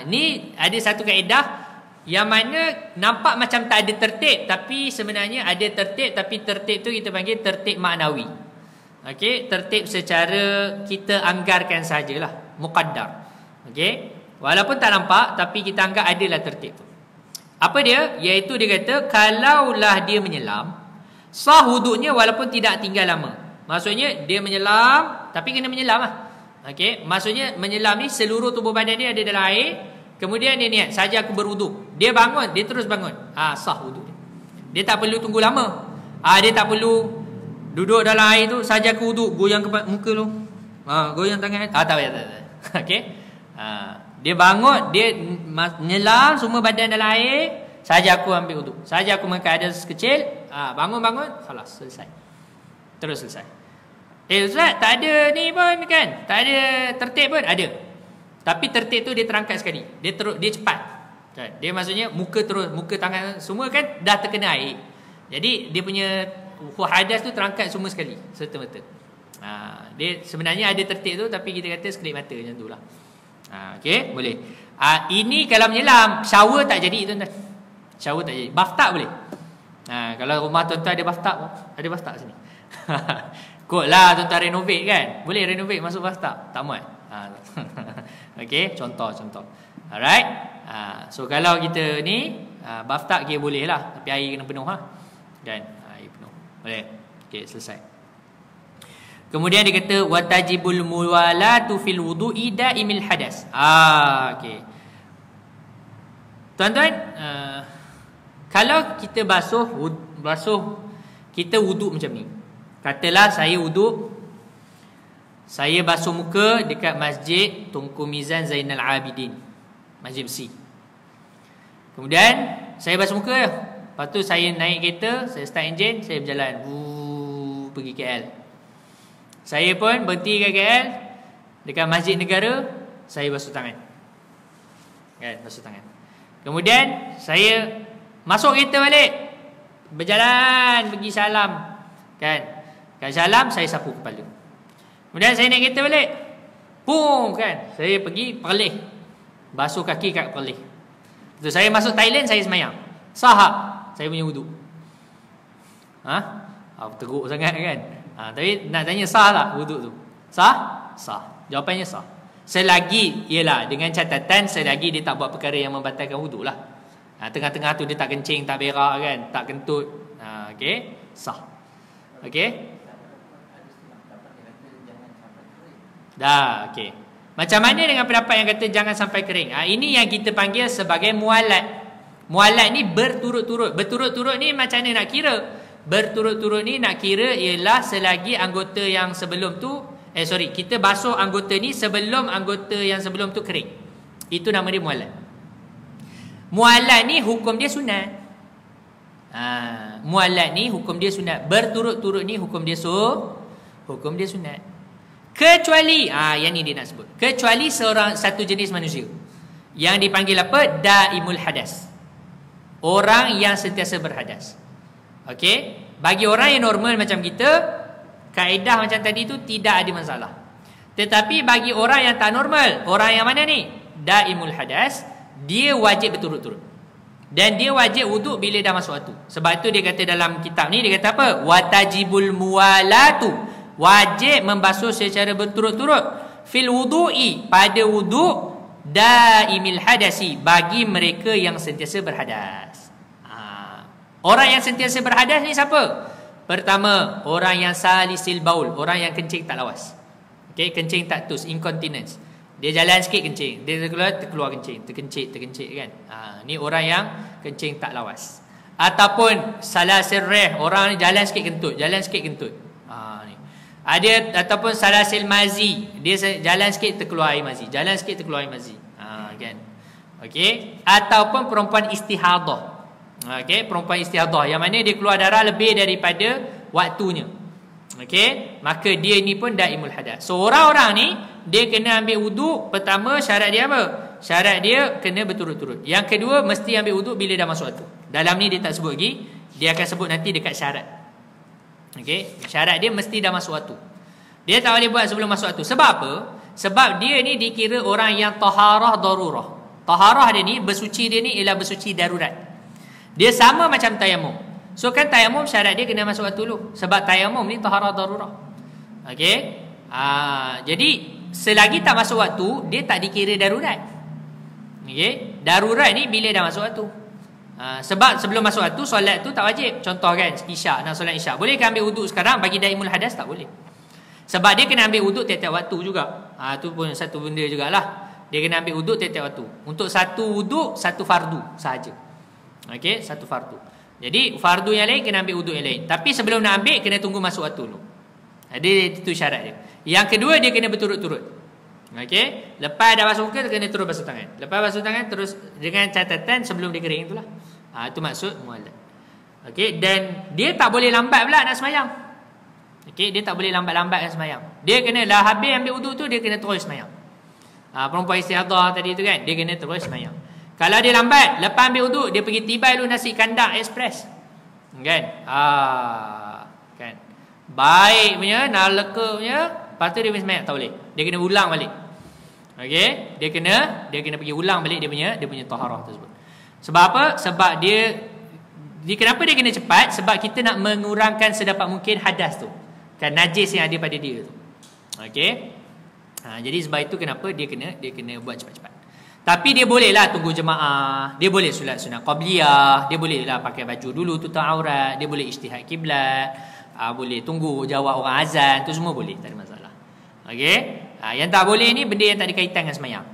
Ni ada satu kaedah yang mana nampak macam tak ada tertib, tapi sebenarnya ada tertib, tapi tertib tu kita panggil tertib maknawi. Okey, tertib secara kita anggarkan sajalah, muqaddar. Okey, walaupun tak nampak tapi kita anggap adalah tertib tu. Apa dia? Iaitu dia kata kalaulah dia menyelam, sah wuduknya walaupun tidak tinggal lama. Maksudnya dia menyelam, tapi kena menyelam lah. Okey, maksudnya menyelam ni seluruh tubuh badan dia ada dalam air. Kemudian dia niat, saja aku berwuduk. Dia bangun, dia terus bangun. Sah wuduk dia. Dia tak perlu tunggu lama. Dia tak perlu duduk dalam air tu, saja aku wuduk, goyang ke muka tu. Goyang tangan. Tak payah, tak. Okey. Dia bangun, dia menyelam semua badan dalam air, saja aku ambil wuduk. Saja aku makan hadas kecil, bangun-bangun, khalas, selesai. Terus selesai. Ustaz, tak ada ni pun kan? Tak ada tertib pun? Ada. Tapi tertib tu dia terangkat sekali. Dia cepat. Dia maksudnya muka tangan semua kan dah terkena air. Jadi dia punya hadas tu terangkat semua sekali, serta-merta. Dia sebenarnya ada tertib tu, tapi kita kata sekelip mata macam tu lah. Okey, boleh. Ini kalau menyelam, shower tak jadi tuan-tuan. Shower tak jadi. Bathtub boleh. Kalau rumah tuan-tuan ada bathtub, ada bathtub sini. Kot lah tuan-tuan renovate kan. Boleh renovate masuk bathtub. Tak muat. Okey, contoh. Alright. So kalau kita ni bathtub kira boleh lah, tapi air kena penuh kan. Air penuh. Boleh. Okey, selesai. Kemudian dia kata watajibul muwalatu fil wudu'i daimil hadas. Okey. Tuan-tuan, kalau kita basuh kita wuduk macam ni. Katalah saya wuduk, saya basuh muka dekat Masjid Tunku Mizan Zainal Abidin, Masjid Besi. Kemudian saya basuh muka, lepas tu saya naik kereta, saya start enjin, saya berjalan pergi KL. Saya pun berhenti kat KL, dekat Masjid Negara, saya basuh tangan. Kan, basuh tangan. Kemudian saya masuk kereta balik, berjalan pergi salam. Kan, kat salam saya sapu kepala. Kemudian saya naik kereta balik, kan, saya pergi Perlis, basuh kaki kat Perlis. Lepas saya masuk Thailand, saya semayang. Sah saya punya wuduk. Teruk sangat kan. Tapi nak tanya sah tak wuduk tu? Sah? Sah. Jawapannya sah. Selagi, ialah dengan catatan, selagi dia tak buat perkara yang membatalkan wuduk lah. Tengah-tengah tu dia tak kencing, tak berak kan, tak kentut. Okey, sah. Okey. Dah, okey. Macam mana dengan pendapat yang kata jangan sampai kering? Ini yang kita panggil sebagai mualat. Mualat ni berturut-turut. Berturut-turut ni macam mana nak kira? Berturut-turut ni nak kira ialah selagi anggota yang sebelum tu, kita basuh anggota ni sebelum anggota yang sebelum tu kering. Itu nama dia mualat. Mualat ni hukum dia sunat. Mualat ni hukum dia sunat. Berturut-turut ni hukum dia sunat. Kecuali yang ni dia nak sebut. Kecuali satu jenis manusia yang dipanggil apa? Daimul hadas. Orang yang sentiasa berhadas. Okey, bagi orang yang normal macam kita, kaedah macam tadi tu tidak ada masalah. Tetapi bagi orang yang tak normal, orang yang mana ni? Daimul hadas, dia wajib berturut-turut. Dan dia wajib wuduk bila dah masuk waktu. Sebab itu dia kata dalam kitab ni, dia kata apa? Watajibul muwalatu, wajib membasuh secara berturut-turut fil wudu'i, pada wuduk, daimil hadasi, bagi mereka yang sentiasa berhadas. Orang yang sentiasa berhadas ni siapa? Pertama, orang yang salisil baul, orang yang kencing tak lawas. Okey, kencing tak tus, incontinence. Dia jalan sikit kencing, dia terkeluar kencing, terkencit kan. Ni orang yang kencing tak lawas. Ataupun salasil rih, orang jalan sikit kentut. Ni. Ada ataupun salasil mazi, dia jalan sikit terkeluar air mazi, kan. Okey, ataupun perempuan istihadah. Okey, perempuan istihadah yang mana dia keluar darah lebih daripada waktunya. Okey, maka dia ni pun daimul hadas. So orang-orang ni dia kena ambil wuduk. Pertama, syarat dia apa? Syarat dia kena berturut-turut. Yang kedua, mesti ambil wuduk bila dah masuk waktu. Dalam ni dia tak sebut lagi, dia akan sebut nanti dekat syarat. Okey, syarat dia mesti dah masuk waktu. Dia tak boleh buat sebelum masuk waktu. Sebab apa? Sebab dia ni dikira orang yang taharah darurah. Taharah dia ni, bersuci dia ni ialah bersuci darurat. Dia sama macam tayamum. So kan tayamum syarat dia kena masuk waktu dulu. Sebab tayamum ni taharah darurah. Okey. Jadi selagi tak masuk waktu, dia tak dikira darurat. Okey. Darurat ni bila dah masuk waktu. Sebab sebelum masuk waktu solat tu tak wajib. Contoh kan, isyak, nak solat isyak, boleh ke ambil wuduk sekarang bagi daimul hadas? Tak boleh. Sebab dia kena ambil wuduk tiap-tiap waktu juga. Tu pun satu benda jugalah. Dia kena ambil wuduk tiap-tiap waktu. Untuk satu wuduk, satu fardu sahaja. Okey, satu fardu. Jadi fardu yang lain kena ambil wuduk yang lain. Tapi sebelum nak ambil kena tunggu masuk waktu dulu. Itu syarat dia. Yang kedua, dia kena berturut-turut. Okey, lepas dah basuh muka kena terus basuh tangan. Lepas basuh tangan terus dengan catatan sebelum dia kering itulah. Itu maksud muallaq. Okey, dan dia tak boleh lambat pula nak semayang. Okey, dia tak boleh lambat-lambat nak semayang. Dia kena dah habis ambil wuduk tu dia kena terus semayang. Perempuan istihadah tadi tu kan, dia kena terus semayang. Kalau dia lambat, lepas ambil wuduk dia pergi tibai dulu nasi kandar express. Kan? Kan. Baik punya, nak leka punya, lepas tu dia pergi semayang, tak boleh. Dia kena ulang balik. Okey, dia kena pergi ulang balik dia punya taharah tersebut. Sebab apa? Sebab dia kenapa dia kena cepat? Sebab kita nak mengurangkan sedapat mungkin hadas tu. Kan najis yang ada pada dia tu. Okey. Jadi sebab itu kenapa dia kena buat cepat-cepat. Tapi dia bolehlah tunggu jemaah, dia boleh solat sunat qabliyah, dia bolehlah pakai baju dulu tutup aurat, dia boleh ijtihad kiblat, boleh tunggu jawab orang azan, tu semua boleh, tak ada masalah. Okey. Yang tak boleh ni benda yang tak ada kaitan dengan sembahyang.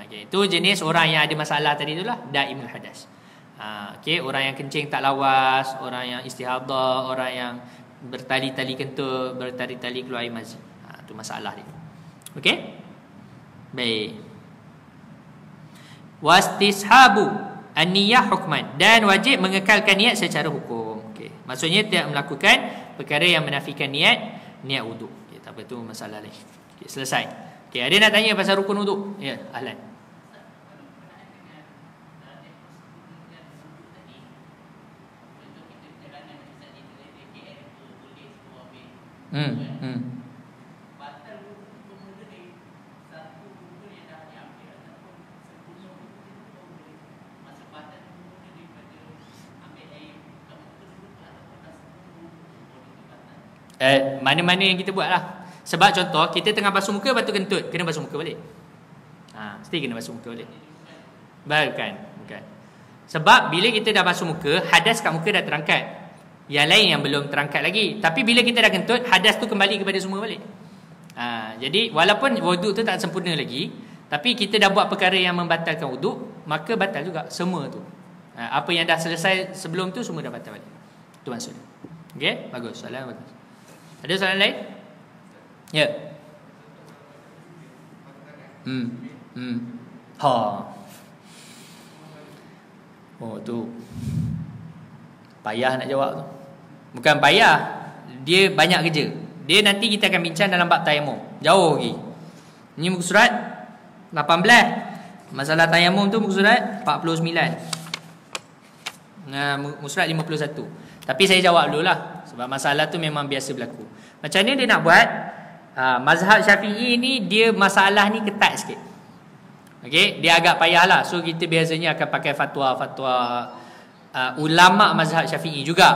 Okey, itu jenis orang yang ada masalah tadi itulah daimul hadas. Okey, orang yang kencing tak lawas, orang yang istihadah, orang yang bertali-tali kentut, bertali-tali keluar air mazi. Itu masalah dia. Okey? Baik. Wastishabu an-niyah hukman, dan wajib mengekalkan niat secara hukum. Okey. Maksudnya tidak melakukan perkara yang menafikan niat wuduk. Okey, tak apa, tu masalah lain. Okey, selesai. Okey, ada nak tanya pasal rukun wuduk? Ya, Ahlan. Mana-mana yang kita buat lah. Sebab contoh, kita tengah basuh muka, batu kentut, kena basuh muka balik. Mesti kena basuh muka balik. Bukan. Sebab bila kita dah basuh muka, hadas kat muka dah terangkat. Yang lain yang belum terangkat lagi. Tapi bila kita dah kentut, hadas tu kembali kepada semua balik. Jadi walaupun wuduk tu tak sempurna lagi, tapi kita dah buat perkara yang membatalkan wuduk, maka batal juga semua tu. Apa yang dah selesai sebelum tu semua dah batal balik. Itu maksudnya. Okey, bagus. Soalan bagus. Ada soalan lain? Ya. Oh tu payah nak jawab tu. Bukan payah, dia banyak kerja. Dia nanti kita akan bincang dalam bab tayamum. Jauh lagi. Ini muka surat 18. Masalah tayamum tu muka surat 49. Muka surat 51. Tapi saya jawab dulu lah, sebab masalah tu memang biasa berlaku. Macam mana dia nak buat? Mazhab Syafi'i ni dia masalah ni ketat sikit. Okey, dia agak payah lah. So kita biasanya akan pakai fatwa-fatwa ulama mazhab Syafi'i juga.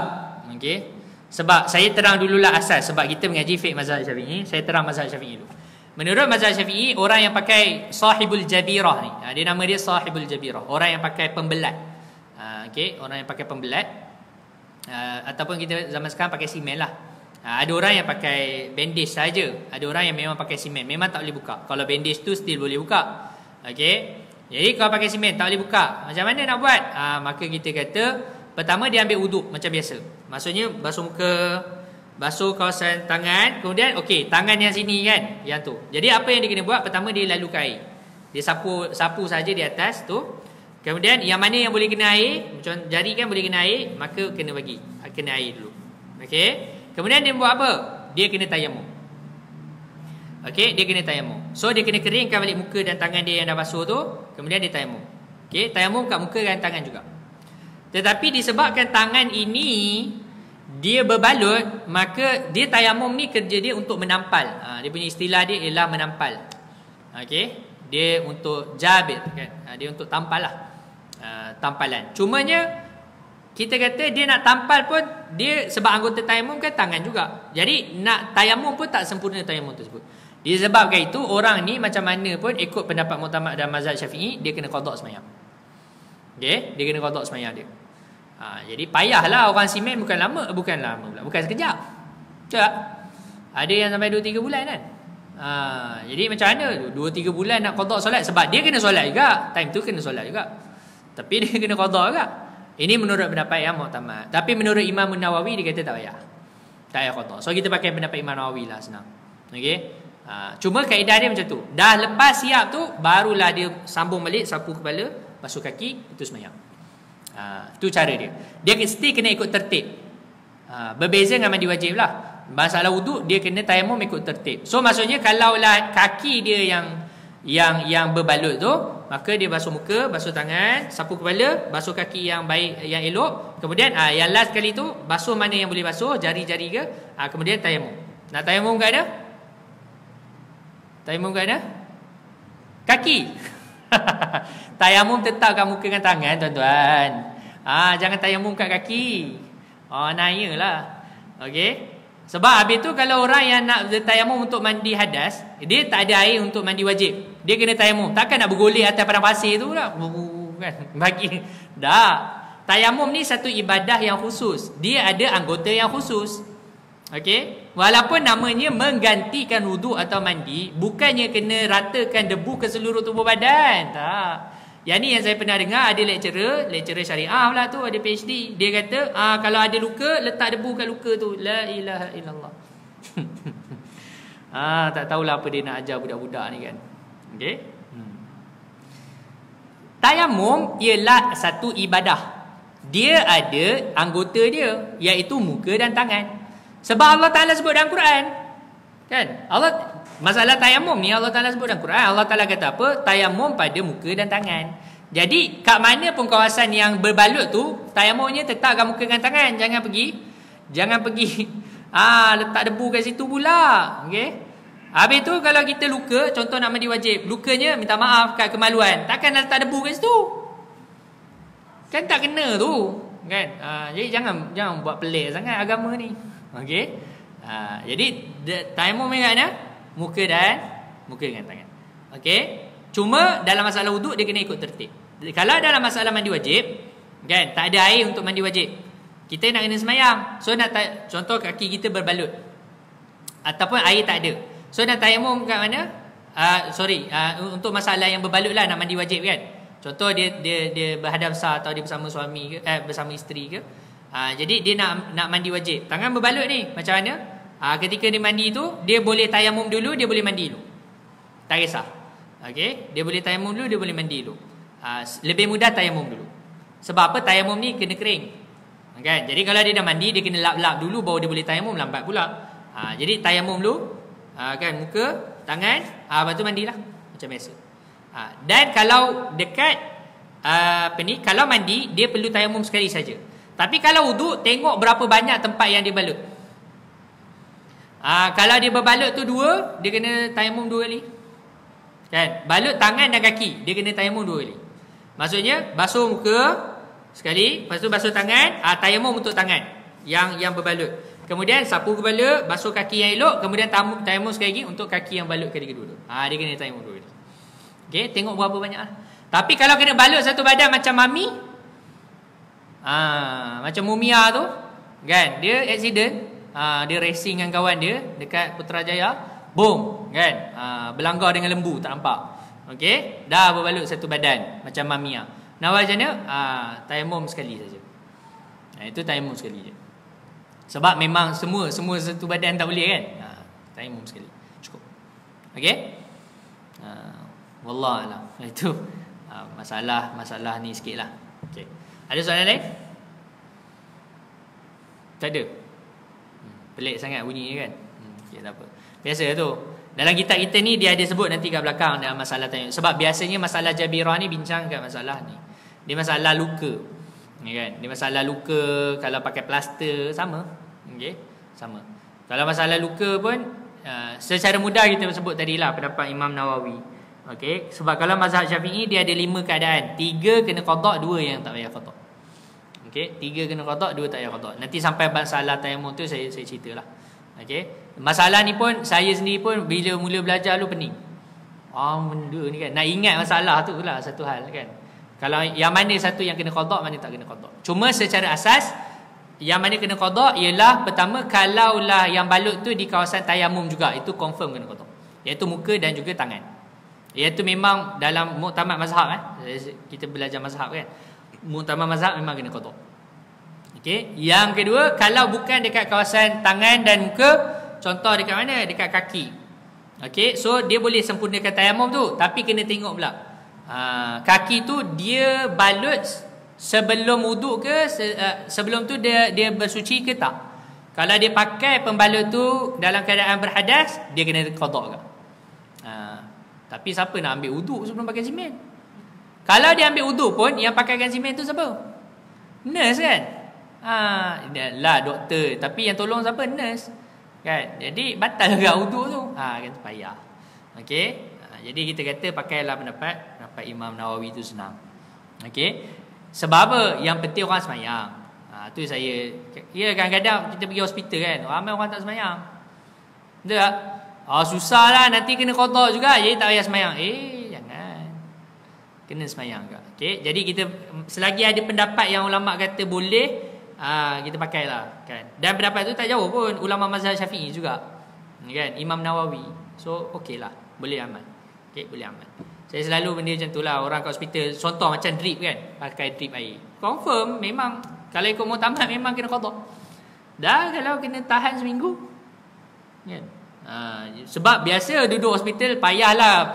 Okey. Sebab saya terang dululah asas, sebab kita mengaji fiqh mazhab Syafi'i, saya terang mazhab Syafi'i dulu. Menurut mazhab Syafi'i, orang yang pakai sahibul jabirah ni, dia nama dia sahibul jabirah, orang yang pakai pembelat. Okey, orang yang pakai pembelat. Ataupun kita zaman sekarang pakai simen lah. Ada orang yang pakai bandage saja, ada orang yang memang pakai simen, memang tak boleh buka. Kalau bandage tu still boleh buka. Okey. Jadi kalau pakai simen tak boleh buka, macam mana nak buat? Maka kita kata pertama dia ambil wuduk macam biasa. Maksudnya basuh muka, basuh kawasan tangan, kemudian okey, tangan yang sini kan, yang tu. Jadi apa yang dia kena buat? Pertama dia lalukan air. Dia sapu saja di atas tu. Kemudian yang mana yang boleh kena air, macam jari kan boleh kena air, maka kena air dulu. Okey. Kemudian dia buat apa? Dia kena tayamum. Okey, dia kena tayamum. So dia kena keringkan balik muka dan tangan dia yang dah basuh tu, kemudian dia tayamum. Okey, tayamum kat muka dan tangan juga. Tetapi disebabkan tangan ini dia berbalut, maka dia tayamum ni kerja dia untuk menampal. Dia punya istilah dia ialah menampal. Okey, dia untuk jabir kan. Dia untuk tampal lah. Tampalan. Cumanya kita kata dia nak tampal pun, dia sebab anggota tayamum kan tangan juga. Jadi nak tayamum pun tak sempurna tayamum tersebut. Disebabkan itu orang ni macam mana pun ikut pendapat muktamad dan mazhab Syafi'i, dia kena qada sembahyang. Okey, dia kena qada sembahyang dia. Jadi payahlah orang simen bukan lama pula, bukan sekejap. Betul tak? Ada yang sampai 2-3 bulan kan. Jadi macam mana 2-3 bulan nak qada solat, sebab dia kena solat juga. Time tu kena solat juga. Tapi dia kena qada juga. Ini menurut pendapat yang muktamad. Tapi menurut Imam Nawawi dia kata tak payah. Tak payah qada. So kita pakai pendapat Imam Nawawi lah, senang. Okey. Cuma kaedah dia macam tu. Dah lepas siap tu barulah dia sambung balik, sapu kepala, basuh kaki, itu sembahyang. Itu cara dia. Dia mesti kena ikut tertib. Berbeza dengan mandi wajib lah. Masalah wuduk dia kena tayamum ikut tertib. So maksudnya kalaulah kaki dia yang berbalut tu, maka dia basuh muka, basuh tangan, sapu kepala, basuh kaki yang baik, yang elok. Kemudian yang last kali tu basuh mana yang boleh basuh, jari-jari ke, kemudian tayamum. Nak tayamum kat mana? Tayamum kat mana? Kaki. Tayamum tetap kat muka dengan tangan, tuan-tuan. Jangan tayamum kat kaki. Nayalah. Okey. Sebab habis tu kalau orang yang nak tayamum untuk mandi hadas, dia tak ada air untuk mandi wajib, dia kena tayamum. Takkan nak bergolek atas padang pasir tu pula kan? Bagi dah. Tayamum ni satu ibadah yang khusus. Dia ada anggota yang khusus. Okey. Walaupun namanya menggantikan wuduk atau mandi, bukannya kena ratakan debu ke seluruh tubuh badan. Tak. Yang ni yang saya pernah dengar, ada lecturer syariah lah tu, ada PhD. Dia kata, kalau ada luka, letak debu kat luka tu. La ilaha illallah. Tak tahulah apa dia nak ajar budak-budak ni kan. Okey. Tayamum ialah satu ibadah. Dia ada anggota dia, iaitu muka dan tangan. Sebab Allah Ta'ala sebut dalam Quran. Kan? Masalah tayamum ni Allah Ta'ala sebut dalam Quran. Allah Ta'ala kata apa? Tayamum pada muka dan tangan. Jadi kat mana pun kawasan yang berbalut tu, tayamumnya tetap kat muka dan tangan. Jangan pergi letak debu kat situ pula. Okey. Habis tu kalau kita luka, contoh nak mandi wajib, lukanya minta maaf kat kemaluan, takkan nak letak debu kat situ. Kan tak kena tu. Kan? Jadi jangan buat pelik sangat agama ni. Okey. Jadi tayamum ni kat mana? Muka dengan tangan. Okey. Cuma dalam masalah wuduk dia kena ikut tertib. Kalau dalam masalah mandi wajib, kan, tak ada air untuk mandi wajib, kita nak kena sembahyang. So contoh kaki kita berbalut, ataupun air tak ada. So nak tayamum kat mana? Untuk masalah yang berbalut lah, nak mandi wajib kan. Contoh dia berhadap sah, atau dia bersama suami ke, bersama isteri ke. Jadi dia nak mandi wajib. Tangan berbalut ni macam mana? Ketika dia mandi tu, dia boleh tayamum dulu, dia boleh mandi dulu. Tak kisah. Okey, dia boleh tayamum dulu, dia boleh mandi dulu. Lebih mudah tayamum dulu. Sebab apa? Tayamum ni kena kering. Kan? Jadi kalau dia dah mandi, dia kena lap-lap dulu baru dia boleh tayamum, lambat pula. Jadi tayamum dulu, kan, muka, tangan, lepas tu mandilah macam biasa. Dan kalau dekat kalau mandi, dia perlu tayamum sekali saja. Tapi kalau wuduk, tengok berapa banyak tempat yang dia balut. Kalau dia berbalut tu 2, dia kena tayamum 2 kali. Kan? Balut tangan dan kaki, dia kena tayamum 2 kali. Maksudnya basuh muka sekali, lepas tu basuh tangan, tayamum untuk tangan yang berbalut. Kemudian sapu kepala, basuh kaki yang elok, kemudian tayamum sekali lagi untuk kaki yang balut kali kedua tu. Dia kena tayamum 2 kali. Okey, tengok berapa banyak lah. Tapi kalau kena balut satu badan macam mami, macam Mumia tu, kan, dia accident, dia racing dengan kawan dia dekat Putrajaya, boom, kan, berlanggar dengan lembu, tak nampak. Okey, dah berbalut satu badan macam Mamia. Nak buat macam mana? Tayamum sekali saja. Itu tayamum sekali je. Sebab memang semua satu badan tak boleh kan. Tayamum sekali cukup. Okey. Wallah alam. Itu masalah ni sikitlah. Okey. Ada soalan lain? Tak ada. Pelik sangat bunyinya kan. Okey, tak apa. Biasa tu. Dalam kitab kita ni dia ada sebut nanti kat belakang dalam masalah tayamum. Sebab biasanya masalah Jabirah ni bincang kat masalah ni. Dia masalah luka. Ya kan? Dia masalah luka kalau pakai plaster sama. Okey, sama. Kalau masalah luka pun secara mudah kita sebut tadilah pendapat Imam Nawawi. Okey, sebab kalau mazhab Syafi'i dia ada 5 keadaan. 3 kena qada, 2 yang tak payah qada. Okey, 3 kena qada, 2 tak payah qada. Nanti sampai masalah tayamum tu saya ceritalah. Okey. Masalah ni pun saya sendiri pun bila mula belajar lu pening. Benda ni kan. Nak ingat masalah tu lah satu hal kan. Kalau yang mana satu yang kena qada, mana tak kena qada. Cuma secara asas yang mana kena qada ialah pertama, kalaulah yang balut tu di kawasan tayamum juga, itu confirm kena qada. Iaitu muka dan juga tangan. Iaitu memang dalam muktamad mazhab kita belajar mazhab kan. Muktamad mazhab memang kena qada. Okey, yang kedua, kalau bukan dekat kawasan tangan dan muka, contoh dekat mana? Dekat kaki. Okey, so dia boleh sempurnakan tayamum tu, tapi kena tengok pula. Kaki tu dia balut sebelum wuduk ke sebelum tu dia bersuci ke tak? Kalau dia pakai pembalut tu dalam keadaan berhadas, dia kena qada ke? Tapi siapa nak ambil wuduk sebelum pakai simen? Kalau dia ambil wuduk pun, yang pakaikan simen tu siapa? Nurse kan? Lah doktor, tapi yang tolong siapa? Nurse kan? Jadi batal juga wuduk tu. Kan payah. Okey. Jadi kita kata pakailah pendapat Imam Nawawi tu senang. Okey. Sebab apa? Yang penting orang semayang. Tu saya, ya kadang-kadang kita pergi hospital kan, ramai orang tak semayang. Betul tak? Susah lah, nanti kena qada juga. Jadi tak payah semayang. Jangan. Kena semayang juga. Okey. Jadi kita selagi ada pendapat yang ulama kata boleh, kita pakailah kan. Dan pendapat tu tak jauh pun ulama mazhab Syafi'i juga. Kan? Imam Nawawi. So okeylah, boleh aman. Okay, boleh aman. Saya selalu benda macam tu lah. Orang kat hospital, contoh macam drip kan, pakai drip air, confirm memang kalau ikut muktamad memang kena qada. Dah kalau kena tahan seminggu kan. Sebab biasa duduk hospital payahlah,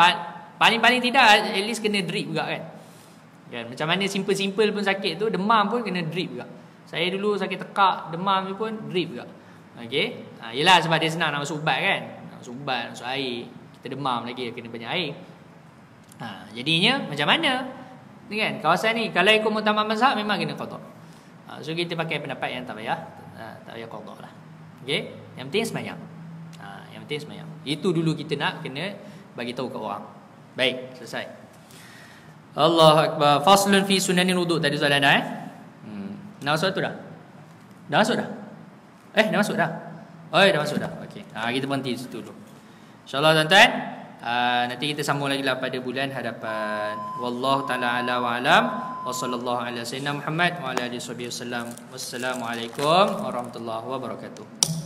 paling-paling tidak at least kena drip juga kan. Macam mana simple-simple pun sakit tu, demam pun kena drip juga. Saya dulu sakit tekak, demam tu pun drip juga. Okey. Yelah sebab dia senang nak masuk ubat kan. Nak masuk ubat, nak masuk air. Kita demam lagi, kena banyak air. Jadinya macam mana ni kan, kawasan ni kalau ikut muktamad mazhab memang kena qada. So kita pakai pendapat yang tak payah qada lah. Okey, yang penting sembahyang. Yang penting sembahyang. Itu dulu kita nak kena bagi tahu kat orang. Baik, selesai. Allahu akbar. Faslun fi sunanil wudu. Tadi soalan dah Dah masuk tu dah? Dah masuk dah? Dah masuk dah? Dah masuk dah. Okey. Kita berhenti situ dulu. InsyaAllah tuan-tuan, nanti kita sambung lagi lah pada bulan hadapan. Wallahu ta'ala ala wa alam. Wa sallallahu ala sayyidina Muhammad wa ala alihi wasallam. Wassalamualaikum warahmatullahi wabarakatuh.